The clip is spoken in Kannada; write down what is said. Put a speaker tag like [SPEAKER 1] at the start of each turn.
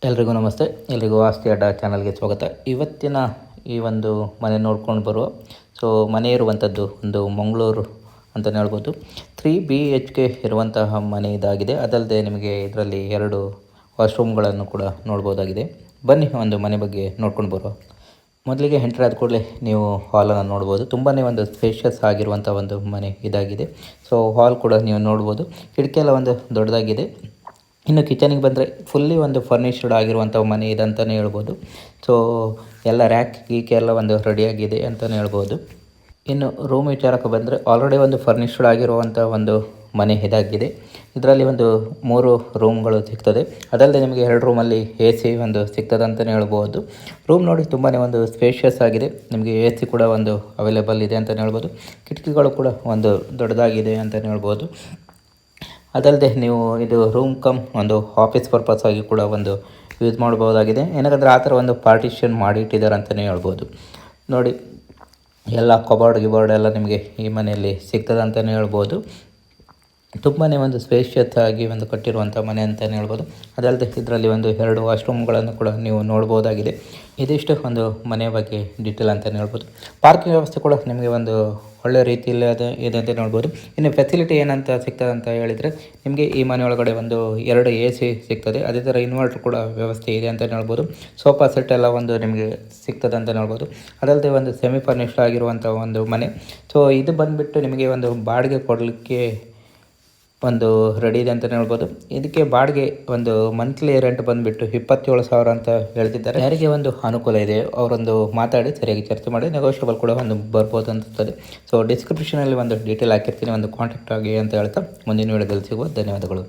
[SPEAKER 1] ಎಲ್ರಿಗೂ ನಮಸ್ತೆ. ಎಲ್ರಿಗೂ ವಾಸ್ತು ಅಡ್ಡ ಚಾನಲ್ಗೆ ಸ್ವಾಗತ. ಇವತ್ತಿನ ಈ ಒಂದು ಮನೆ ನೋಡ್ಕೊಂಡು ಬರುವ ಮನೆ ಇರುವಂಥದ್ದು ಒಂದು ಮಂಗಳೂರು ಅಂತಲೇ ಹೇಳ್ಬೋದು. 3BHK ಇರುವಂತಹ ಮನೆ ಇದಾಗಿದೆ. ಅದಲ್ಲದೆ ನಿಮಗೆ ಇದರಲ್ಲಿ 2 ವಾಶ್ರೂಮ್ಗಳನ್ನು ಕೂಡ ನೋಡ್ಬೋದಾಗಿದೆ. ಬನ್ನಿ ಒಂದು ಮನೆ ಬಗ್ಗೆ ನೋಡ್ಕೊಂಡು ಬರುವ. ಮೊದಲಿಗೆ ಎಂಟ್ರ್ ಆದ ಕೂಡಲೇ ನೀವು ಹಾಲನ್ನು ನೋಡ್ಬೋದು. ತುಂಬಾ ಒಂದು ಸ್ಪೇಷಿಯಸ್ ಆಗಿರುವಂಥ ಒಂದು ಮನೆ ಇದಾಗಿದೆ. ಹಾಲ್ ಕೂಡ ನೀವು ನೋಡ್ಬೋದು. ಕಿಟಕಿ ಎಲ್ಲ ಒಂದು ದೊಡ್ಡದಾಗಿದೆ. ಇನ್ನು ಕಿಚನಿಗೆ ಬಂದರೆ ಫುಲ್ಲಿ ಒಂದು ಫರ್ನಿಷ್ಡ್ ಆಗಿರುವಂಥ ಮನೆ ಇದೆ ಅಂತಲೇ ಹೇಳ್ಬೋದು. ಎಲ್ಲ ರ್ಯಾಕ್ ಗೀಕ್ ಎಲ್ಲ ಒಂದು ರೆಡಿಯಾಗಿದೆ ಅಂತಲೇ ಹೇಳ್ಬೋದು. ಇನ್ನು ರೂಮ್ ವಿಚಾರಕ್ಕೆ ಬಂದರೆ ಆಲ್ರೆಡಿ ಒಂದು ಫರ್ನಿಷ್ಡ್ ಆಗಿರುವಂಥ ಒಂದು ಮನೆ ಇದಾಗಿದೆ. ಇದರಲ್ಲಿ ಒಂದು 3 ರೂಮ್ಗಳು ಸಿಗ್ತದೆ. ಅದಲ್ಲದೆ ನಿಮಗೆ 2 ರೂಮಲ್ಲಿ AC ಒಂದು ಸಿಗ್ತದೆ ಅಂತಲೇ ಹೇಳ್ಬೋದು. ರೂಮ್ ನೋಡಿ ತುಂಬಾ ಒಂದು ಸ್ಪೇಷಿಯಸ್ ಆಗಿದೆ. ನಿಮಗೆ AC ಕೂಡ ಒಂದು ಅವೈಲೇಬಲ್ ಇದೆ ಅಂತಲೇ ಹೇಳ್ಬೋದು. ಕಿಟಕಿಗಳು ಕೂಡ ಒಂದು ದೊಡ್ಡದಾಗಿದೆ ಅಂತಲೇ ಹೇಳ್ಬೋದು. ಅದಲ್ಲದೆ ನೀವು ಇದು ರೂಮ್ ಕಮ್ ಒಂದು ಆಫೀಸ್ ಪರ್ಪಸ್ ಆಗಿ ಕೂಡ ಒಂದು ಯೂಸ್ ಮಾಡ್ಬೋದಾಗಿದೆ. ಏನಕ್ಕಂದರೆ ಆ ಥರ ಒಂದು ಪಾರ್ಟಿಷನ್ ಮಾಡಿ ಇಟ್ಟಿದ್ದಾರೆ ಅಂತಲೇ ಹೇಳ್ಬೋದು. ನೋಡಿ ಎಲ್ಲ ಕಬೋರ್ಡ್ ಎಲ್ಲ ನಿಮಗೆ ಈ ಮನೆಯಲ್ಲಿ ಸಿಗ್ತದೆ ಅಂತಲೇ ಹೇಳ್ಬೋದು. ತುಂಬಾ ಒಂದು ಸ್ಪೇಷಿಯಸ್ ಆಗಿ ಒಂದು ಕಟ್ಟಿರುವಂಥ ಮನೆ ಅಂತಲೇ ಹೇಳ್ಬೋದು. ಅದಲ್ಲದೆ ಇದರಲ್ಲಿ ಒಂದು 2 ವಾಶ್ರೂಮ್ಗಳನ್ನು ಕೂಡ ನೀವು ನೋಡ್ಬೋದಾಗಿದೆ. ಇದಿಷ್ಟು ಒಂದು ಮನೆ ಬಗ್ಗೆ ಡೀಟೇಲ್ ಅಂತಲೇ ಹೇಳ್ಬೋದು. ಪಾರ್ಕಿಂಗ್ ವ್ಯವಸ್ಥೆ ಕೂಡ ನಿಮಗೆ ಒಂದು ಒಳ್ಳೆ ರೀತಿಯಲ್ಲಿ ಇದೆ ಅಂತ ನೋಡ್ಬೋದು. ಇನ್ನು ಫೆಸಿಲಿಟಿ ಏನಂತ ಸಿಗ್ತದೆ ಅಂತ ಹೇಳಿದರೆ ನಿಮಗೆ ಈ ಮನೆ ಒಳಗಡೆ ಒಂದು 2 AC ಸಿಗ್ತದೆ. ಅದೇ ಥರ ಇನ್ವರ್ಟರ್ ಕೂಡ ವ್ಯವಸ್ಥೆ ಇದೆ ಅಂತ ಹೇಳ್ಬೋದು. ಸೋಫಾ ಸೆಟ್ ಎಲ್ಲ ಒಂದು ನಿಮಗೆ ಸಿಗ್ತದೆ ಅಂತ ನೋಡ್ಬೋದು. ಅದಲ್ಲದೆ ಒಂದು ಸೆಮಿ ಫರ್ನಿಷ್ಡ್ ಆಗಿರುವಂಥ ಒಂದು ಮನೆ. ಇದು ಬಂದುಬಿಟ್ಟು ನಿಮಗೆ ಒಂದು ಬಾಡಿಗೆ ಕೊಡಲಿಕ್ಕೆ ಒಂದು ರೆಡಿ ಇದೆ ಅಂತಲೇ ಹೇಳ್ಬೋದು. ಇದಕ್ಕೆ ಬಾಡಿಗೆ ಒಂದು ಮಂತ್ಲಿ ರೆಂಟ್ ಬಂದುಬಿಟ್ಟು 27,000 ಅಂತ ಹೇಳ್ತಿದ್ದಾರೆ. ಯಾರಿಗೆ ಒಂದು ಅನುಕೂಲ ಇದೆ ಅವರೊಂದು ಮಾತಾಡಿ ಸರಿಯಾಗಿ ಚರ್ಚೆ ಮಾಡಿ ನೆಗೋಷಿಯಬಲ್ ಕೂಡ ಒಂದು ಬರ್ಬೋದು ಅನಿಸ್ತದೆ. ಡಿಸ್ಕ್ರಿಪ್ಷನಲ್ಲಿ ಒಂದು ಡೀಟೇಲ್ ಹಾಕಿರ್ತೀನಿ, ಒಂದು ಕಾಂಟ್ಯಾಕ್ಟ್ ಆಗಿ ಅಂತ ಹೇಳ್ತಾ ಮುಂದಿನ ವಿಡಿಯೋದಲ್ಲಿ ಸಿಗುವ. ಧನ್ಯವಾದಗಳು.